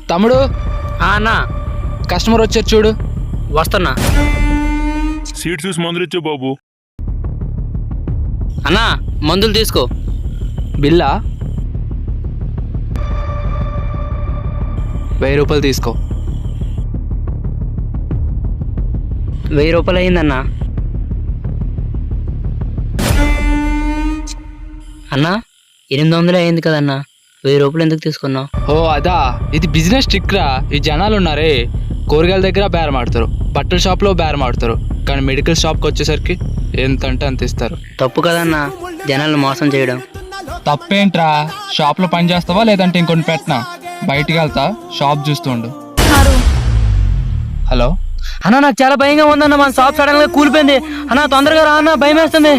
తమ్ముడు అన్నా కస్టమర్ వచ్చారు చూడు. వస్తున్నా. సీట్ చూసి మందులు ఇచ్చే బాబు. అన్నా మందులు తీసుకో. బిల్లా 1000 రూపాయలు తీసుకో. 1000 రూపాయలు అయిందన్నా. అన్నా 800 అయింది కదన్నా, 1000 రూపాయలు ఎందుకు తీసుకున్నావు? ఓ అదా, ఇది బిజినెస్ ట్రిక్ రా. ఈ జనాలు ఉన్నారే, కూరగాయల దగ్గర బేరం ఆడతారు, బట్టల షాప్లో బేరం ఆడతారు, కానీ మెడికల్ షాప్కి వచ్చేసరికి ఎంత అంటే అంత ఇస్తారు. తప్పు కదన్నా జనాలను మోసం చేయడం. తప్పేంట్రా, షాప్లో పని చేస్తావా లేదంటే ఇంకొన్ని పెట్టనా? బయటికి వెళ్తా, షాప్ చూస్తుండు. హలో అన్నా నాకు చాలా భయంగా ఉందన్న, మన షాప్ సడన్ గా కూలిపోయింది అన్న, తొందరగా రా అన్న, భయం వేస్తుంది.